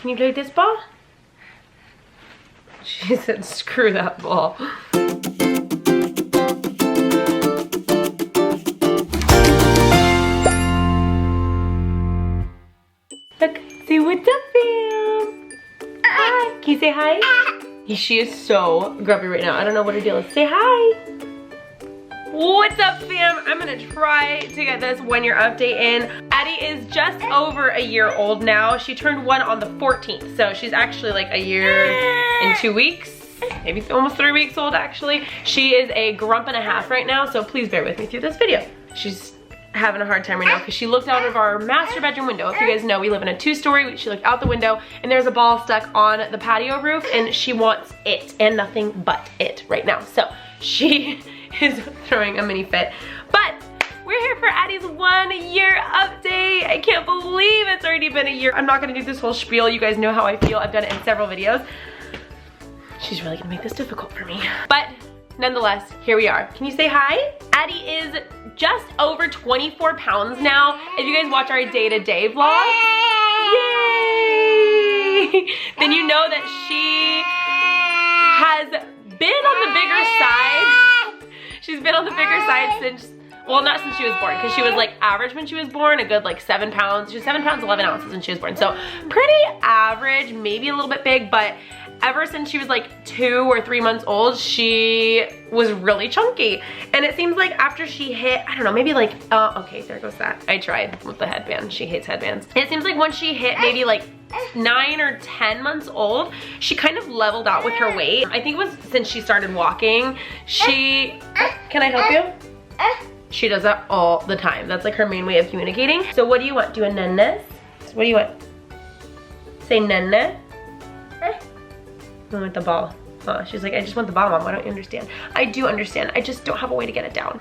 Can you play with this ball? She said, screw that ball. Look, say what's up, fam? Hi. Can you say hi? She is so grubby right now. I don't know what her deal is. Say hi. What's up, fam? I'm gonna try to get this 1 year update in. Addie is just over a year old now. She turned 1 on the 14th, so she's actually like a year and 2 weeks. Maybe almost 3 weeks old, actually. She is a grump and a half right now, so please bear with me through this video. She's having a hard time right now because she looked out of our master bedroom window. If you guys know, we live in a 2-story. She looked out the window and there's a ball stuck on the patio roof and she wants it and nothing but it right now. So she is throwing a mini fit. But we're here for Addie's 1 year update. I can't believe it's already been a year. I'm not gonna do this whole spiel. You guys know how I feel. I've done it in several videos. She's really gonna make this difficult for me. But nonetheless, here we are. Can you say hi? Addie is just over 24 pounds now. If you guys watch our day-to-day vlog, yay! Then you know that she has been on the bigger side. She's been on the bigger side since, well, not since she was born, because she was like average when she was born, a good like 7 pounds. She was 7 pounds 11 ounces when she was born. So pretty average, maybe a little bit big, but ever since she was like 2 or 3 months old, she was really chunky. And it seems like after she hit, I don't know, maybe like, okay, there goes that. I tried with the headband. She hates headbands. It seems like once she hit maybe like 9 or 10 months old, she kind of leveled out with her weight. I think it was since she started walking. She, can I help you? She does that all the time. That's like her main way of communicating. So what do you want? Do a nene? What do you want? Say nene. I want the ball. She's like, I just want the ball, Mom. Why don't you understand? I do understand. I just don't have a way to get it down.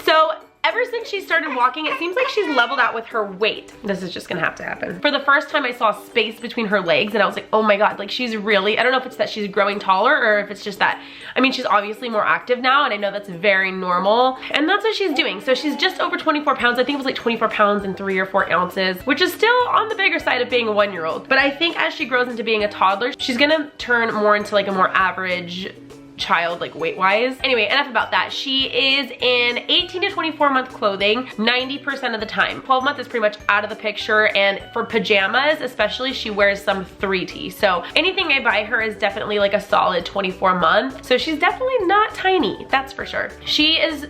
So ever since she started walking, it seems like she's leveled out with her weight. This is just gonna have to happen. For the first time, I saw space between her legs and I was like, oh my God, like she's really, I don't know if it's that she's growing taller or if it's just that, I mean, she's obviously more active now and I know that's very normal. And that's what she's doing. So she's just over 24 pounds. I think it was like 24 pounds and 3 or 4 ounces, which is still on the bigger side of being a 1-year-old. But I think as she grows into being a toddler, she's gonna turn more into like a more average child, like weight-wise. Anyway, enough about that. She is in 18 to 24 month clothing 90% of the time. 12 month is pretty much out of the picture, and for pajamas especially, she wears some 3T. So anything I buy her is definitely like a solid 24 month. So she's definitely not tiny, that's for sure. She is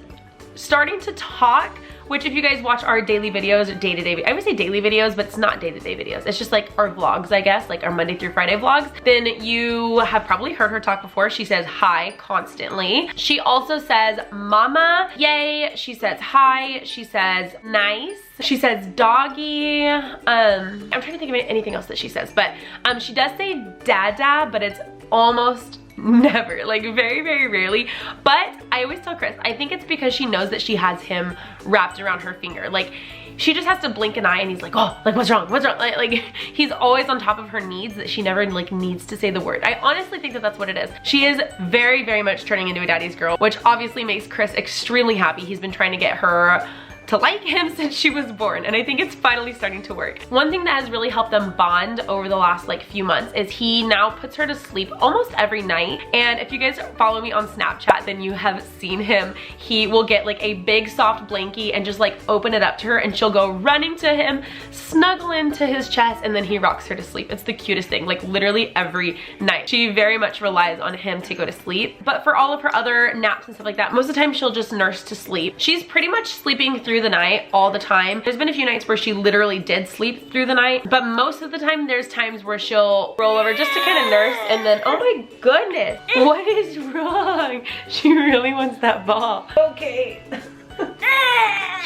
starting to talk, which if you guys watch our daily videos, or day-to-day, I would say daily videos, but it's not day-to-day videos. It's just like our vlogs, I guess, like our Monday through Friday vlogs. Then you have probably heard her talk before. She says hi constantly. She also says mama, yay. She says hi. She says nice. She says doggy. I'm trying to think of anything else that she says, but she does say dada, but it's almost never, like very, very rarely. But I always tell Chris, I think it's because she knows that she has him wrapped around her finger. Like she just has to blink an eye and he's like, oh, like what's wrong, what's wrong? Like he's always on top of her needs that she never like needs to say the word. I honestly think that that's what it is. She is very, very much turning into a daddy's girl, which obviously makes Chris extremely happy. He's been trying to get her to like him since she was born, and I think it's finally starting to work. One thing that has really helped them bond over the last like few months is he now puts her to sleep almost every night. And if you guys follow me on Snapchat, then you have seen him. He will get like a big soft blankie and just like open it up to her, and she'll go running to him, snuggle into his chest, and then he rocks her to sleep. It's the cutest thing, like literally every night. She very much relies on him to go to sleep. But for all of her other naps and stuff like that, most of the time she'll just nurse to sleep. She's pretty much sleeping through the night all the time. There's been a few nights where she literally did sleep through the night, but most of the time there's times where she'll roll over just to kind of nurse, and then, oh my goodness, what is wrong? She really wants that ball. Okay.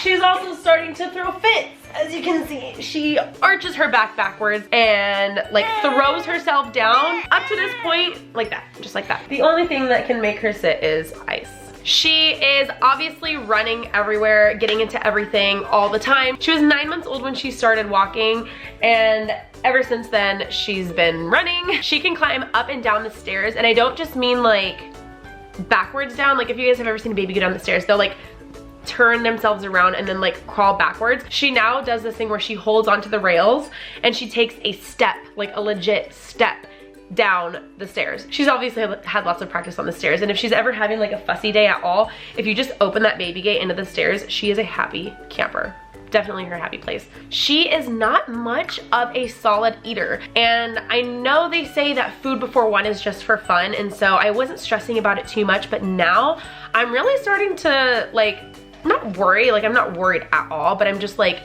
She's also starting to throw fits. As you can see, she arches her back backwards and like throws herself down up to this point like that, just like that. The only thing that can make her sit is ice. She is obviously running everywhere, getting into everything all the time. She was 9 months old when she started walking, and ever since then, she's been running. She can climb up and down the stairs, and I don't just mean like backwards down. Like if you guys have ever seen a baby go down the stairs, they'll like turn themselves around and then like crawl backwards. She now does this thing where she holds onto the rails and she takes a step, like a legit step down the stairs. She's obviously had lots of practice on the stairs, and if she's ever having like a fussy day at all, if you just open that baby gate into the stairs, she is a happy camper. Definitely her happy place. She is not much of a solid eater, and I know they say that food before 1 is just for fun, and so I wasn't stressing about it too much, but now I'm really starting to like, not worry, like I'm not worried at all, but I'm just like,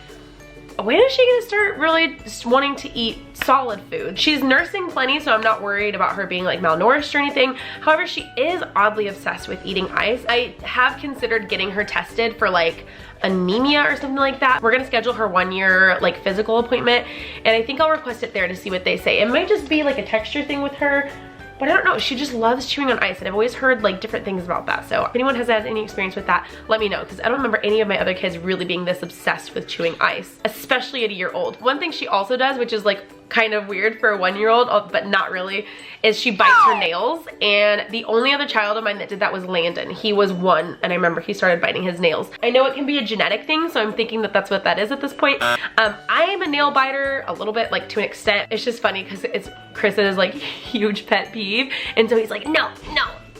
when is she gonna start really just wanting to eat solid food? She's nursing plenty, so I'm not worried about her being like malnourished or anything. However, she is oddly obsessed with eating ice. I have considered getting her tested for like anemia or something like that. We're gonna schedule her 1-year like physical appointment, and I think I'll request it there to see what they say. It might just be like a texture thing with her, but I don't know, she just loves chewing on ice, and I've always heard like different things about that. So if anyone has had any experience with that, let me know, because I don't remember any of my other kids really being this obsessed with chewing ice, especially at a year old. One thing she also does, which is like kind of weird for a 1-year-old, but not really, is she bites her nails. And the only other child of mine that did that was Landon. He was 1, and I remember he started biting his nails. I know it can be a genetic thing, so I'm thinking that that's what that is at this point. I am a nail biter a little bit, like to an extent. It's just funny because it's Chris's like huge pet peeve, and so he's like, no,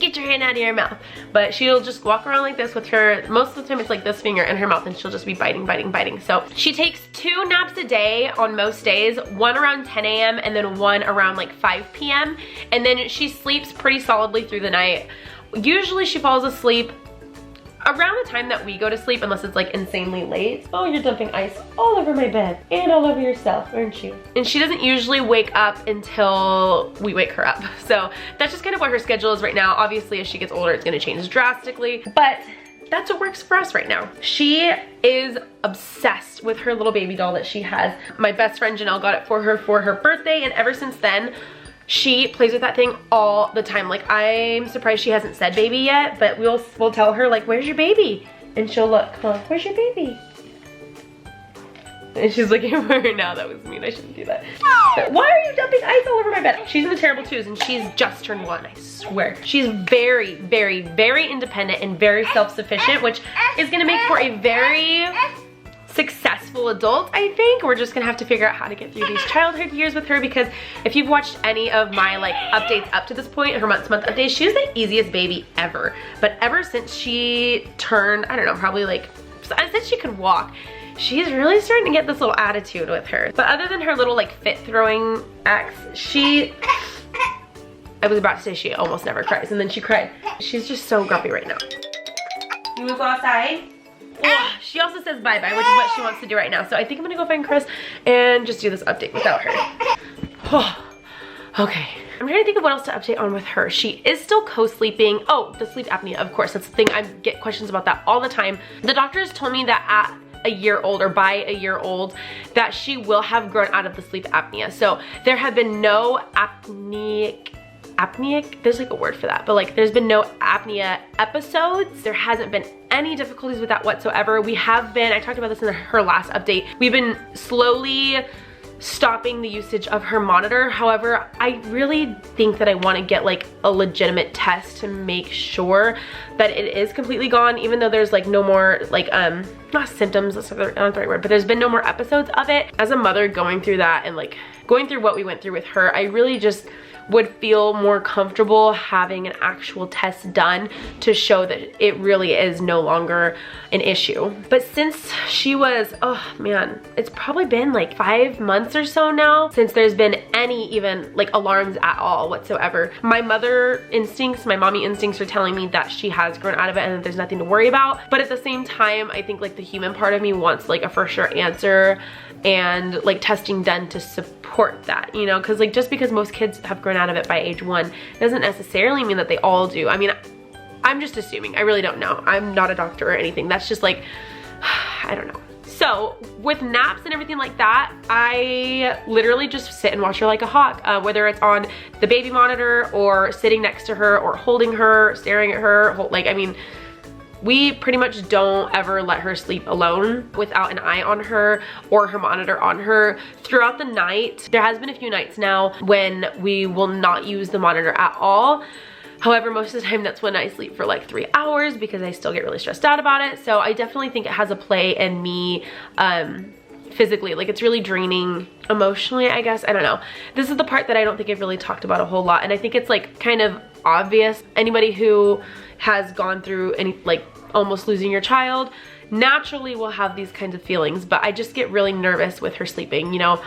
get your hand out of your mouth. But she'll just walk around like this with her, most of the time it's like this finger in her mouth, and she'll just be biting. So she takes 2 naps a day on most days, 1 around 10 a.m. and then 1 around like 5 p.m. And then she sleeps pretty solidly through the night. Usually she falls asleep around the time that we go to sleep, unless it's like insanely late. Oh, you're dumping ice all over my bed and all over yourself, aren't you? And she doesn't usually wake up until we wake her up. So that's just kind of what her schedule is right now. Obviously, as she gets older, it's gonna change drastically, but that's what works for us right now. She is obsessed with her little baby doll that she has. My best friend Janelle got it for her birthday, and ever since then, she plays with that thing all the time. Like, I'm surprised she hasn't said baby yet, but we'll tell her like, where's your baby? And she'll look, huh, where's your baby? And she's looking for her now. That was mean, I shouldn't do that. Why are you dumping ice all over my bed? She's in the terrible twos, and she's just turned 1, I swear. She's very, very, very independent and very self-sufficient, which is gonna make for a very successful adult, I think. We're just gonna have to figure out how to get through these childhood years with her, because if you've watched any of my like updates up to this point, her month-to-month updates, she's the easiest baby ever. But ever since she turned, I don't know, probably like, since she could walk, she's really starting to get this little attitude with her. But other than her little like fit throwing acts, I was about to say she almost never cries, and then she cried. She's just so grumpy right now. You wanna go outside? Ugh, she also says bye-bye, which is what she wants to do right now. So I think I'm gonna go find Chris and just do this update without her. Oh, okay. I'm trying to think of what else to update on with her. She is still co-sleeping. Oh, the sleep apnea, of course. That's the thing. I get questions about that all the time. The doctors told me that at a year old, or by a year old, that she will have grown out of the sleep apnea. So there have been no apneic, there's like a word for that, but like there's been no apnea episodes. There hasn't been any difficulties with that whatsoever. We have been, I talked about this in her last update, we've been slowly stopping the usage of her monitor. However, I really think that I want to get like a legitimate test to make sure that it is completely gone, even though there's like no more like not symptoms, that's not the right word, but there's been no more episodes of it. As a mother going through that and like going through what we went through with her, I really just would feel more comfortable having an actual test done to show that it really is no longer an issue. But since she was, oh man, it's probably been like 5 months or so now since there's been any even like alarms at all whatsoever. My mother instincts, my mommy instincts are telling me that she has grown out of it and that there's nothing to worry about. But at the same time, I think like the human part of me wants like a for sure answer and like testing done to support that, you know, because like just because most kids have grown out of it by age 1 doesn't necessarily mean that they all do. I mean, I'm just assuming. I really don't know. I'm not a doctor or anything. That's just like, I don't know. So with naps and everything like that, I literally just sit and watch her like a hawk, whether it's on the baby monitor or sitting next to her or holding her, staring at her, like, I mean, we pretty much don't ever let her sleep alone without an eye on her or her monitor on her throughout the night. There has been a few nights now when we will not use the monitor at all. However, most of the time that's when I sleep for like 3 hours because I still get really stressed out about it. So I definitely think it has a play in me physically. Like, it's really draining emotionally, I guess. I don't know. This is the part that I don't think I've really talked about a whole lot, and I think it's like kind of obvious. Anybody who has gone through any, like, almost losing your child naturally will have these kinds of feelings, but I just get really nervous with her sleeping, you know,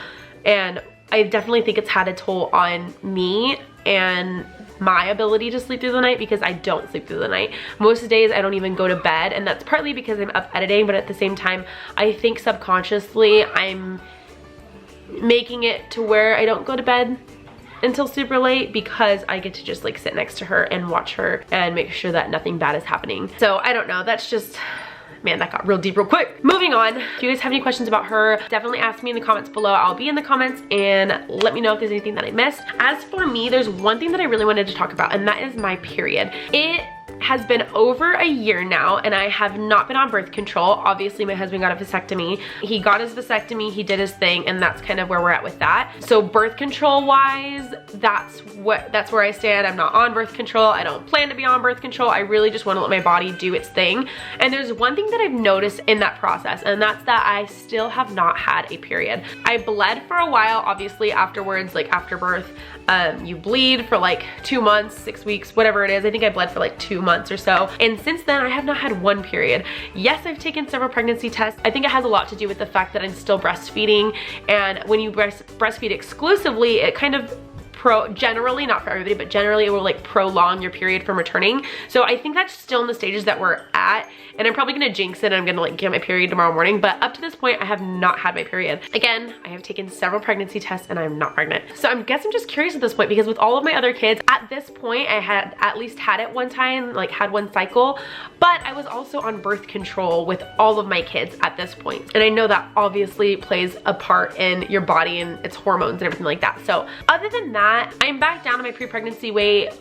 and I definitely think it's had a toll on me and my ability to sleep through the night, because I don't sleep through the night. Most of the days I don't even go to bed, and that's partly because I'm up editing, but at the same time I think subconsciously I'm making it to where I don't go to bed until super late, because I get to just like sit next to her and watch her and make sure that nothing bad is happening. So I don't know, that's just, man, that got real deep real quick. Moving on, if you guys have any questions about her, definitely ask me in the comments below. I'll be in the comments, and let me know if there's anything that I missed. As for me, there's one thing that I really wanted to talk about, and that is my period. It has been over a year now, and I have not been on birth control. Obviously, my husband got a vasectomy. He got his vasectomy, he did his thing, and that's kind of where we're at with that. So birth control wise, that's where I stand. I'm not on birth control. I don't plan to be on birth control. I really just want to let my body do its thing. And there's one thing that I've noticed in that process, and that's that I still have not had a period. I bled for a while, obviously afterwards, like after birth. You bleed for like 2 months, 6 weeks, whatever it is. I think I bled for like 2 months or so. And since then, I have not had one period. Yes, I've taken several pregnancy tests. I think it has a lot to do with the fact that I'm still breastfeeding. And when you breastfeed exclusively, it kind of generally, not for everybody, but generally it will like prolong your period from returning. So I think that's still in the stages that we're at, and I'm probably gonna jinx it and I'm gonna like get my period tomorrow morning, but up to this point I have not had my period. Again, I have taken several pregnancy tests and I'm not pregnant. So I guess I'm just curious at this point, because with all of my other kids, at this point I had at least had it one time, like had one cycle, but I was also on birth control with all of my kids at this point. And I know that obviously plays a part in your body and its hormones and everything like that. So other than that, I'm back down to my pre-pregnancy weight,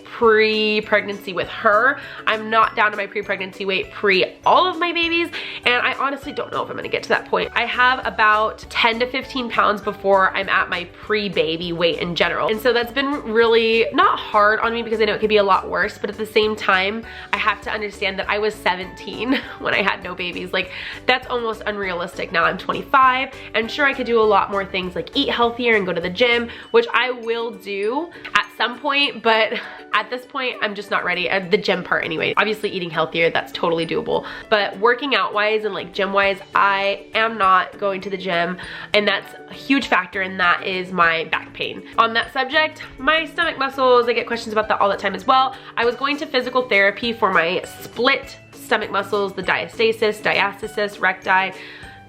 pre-pregnancy with her. I'm not down to my pre-pregnancy weight pre all of my babies, and I honestly don't know if I'm gonna get to that point. I have about 10 to 15 pounds before I'm at my pre-baby weight in general. And so that's been really not hard on me, because I know it could be a lot worse, but at the same time, I have to understand that I was 17 when I had no babies. Like, that's almost unrealistic. Now I'm 25, and sure, I could do a lot more things like eat healthier and go to the gym, which I will do at some point, but at this point I'm just not ready. The gym part anyway. Obviously eating healthier, that's totally doable, but working out wise and like gym wise, I am not going to the gym, and that's a huge factor, and that is my back pain. On that subject, my stomach muscles, I get questions about that all the time as well. I was going to physical therapy for my split stomach muscles, the diastasis, recti.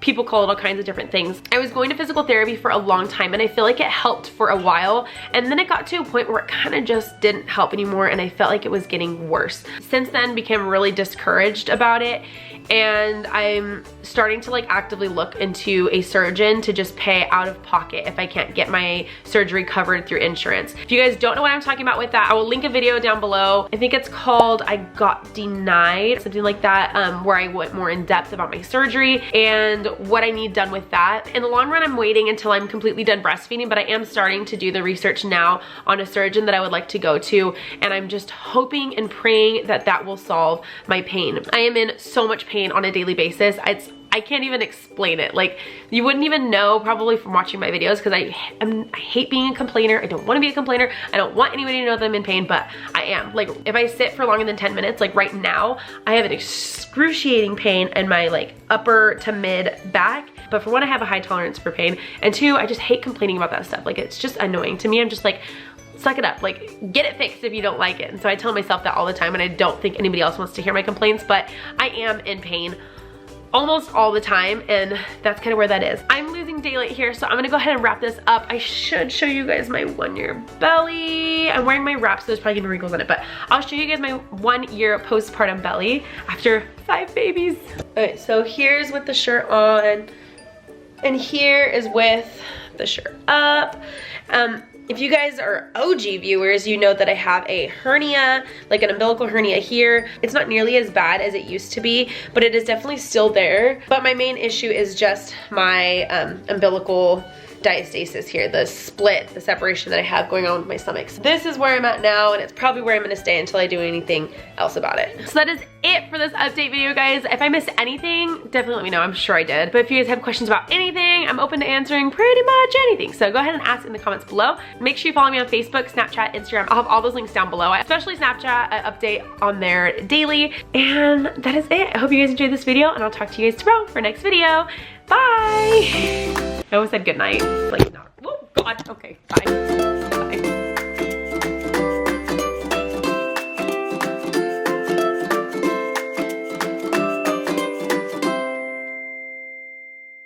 People call it all kinds of different things. I was going to physical therapy for a long time, and I feel like it helped for a while, and then it got to a point where it kind of just didn't help anymore, and I felt like it was getting worse. Since then, became really discouraged about it, and I'm starting to like actively look into a surgeon to just pay out of pocket if I can't get my surgery covered through insurance. If you guys don't know what I'm talking about with that, I will link a video down below. I think it's called I Got Denied, something like that, where I went more in depth about my surgery and what I need done with that. In the long run, I'm waiting until I'm completely done breastfeeding, but I am starting to do the research now on a surgeon that I would like to go to, and I'm just hoping and praying that that will solve my pain. I am in so much pain on a daily basis. I can't even explain it. Like, you wouldn't even know probably from watching my videos, because I hate being a complainer. I don't want to be a complainer. I don't want anybody to know that I'm in pain, but I am. Like, if I sit for longer than 10 minutes, like right now, I have an excruciating pain in my like upper to mid back. But for one, I have a high tolerance for pain, and two, I just hate complaining about that stuff. Like, it's just annoying to me. I'm just like, suck it up, like get it fixed if you don't like it. And so I tell myself that all the time, and I don't think anybody else wants to hear my complaints, but I am in pain almost all the time, and that's kind of where that is. I'm losing daylight here, so I'm gonna go ahead and wrap this up. I should show you guys my 1-year belly. I'm wearing my wrap, so there's probably gonna be wrinkles in it, but I'll show you guys my 1-year postpartum belly after 5 babies. Okay, so here's with the shirt on, and here is with the shirt up. If you guys are OG viewers, you know that I have a hernia, like an umbilical hernia here. It's not nearly as bad as it used to be, but it is definitely still there. But my main issue is just my umbilical diastasis here, the split, the separation that I have going on with my stomach. So this is where I'm at now, and it's probably where I'm gonna stay until I do anything else about it. So that is it for this update video, guys. If I missed anything, definitely let me know. I'm sure I did. But if you guys have questions about anything, I'm open to answering pretty much anything. So go ahead and ask in the comments below. Make sure you follow me on Facebook, Snapchat, Instagram. I'll have all those links down below. Especially Snapchat, I update on there daily. And that is it. I hope you guys enjoyed this video, and I'll talk to you guys tomorrow for next video. Bye! I almost said good night. Like, no. Oh, God. Okay, bye.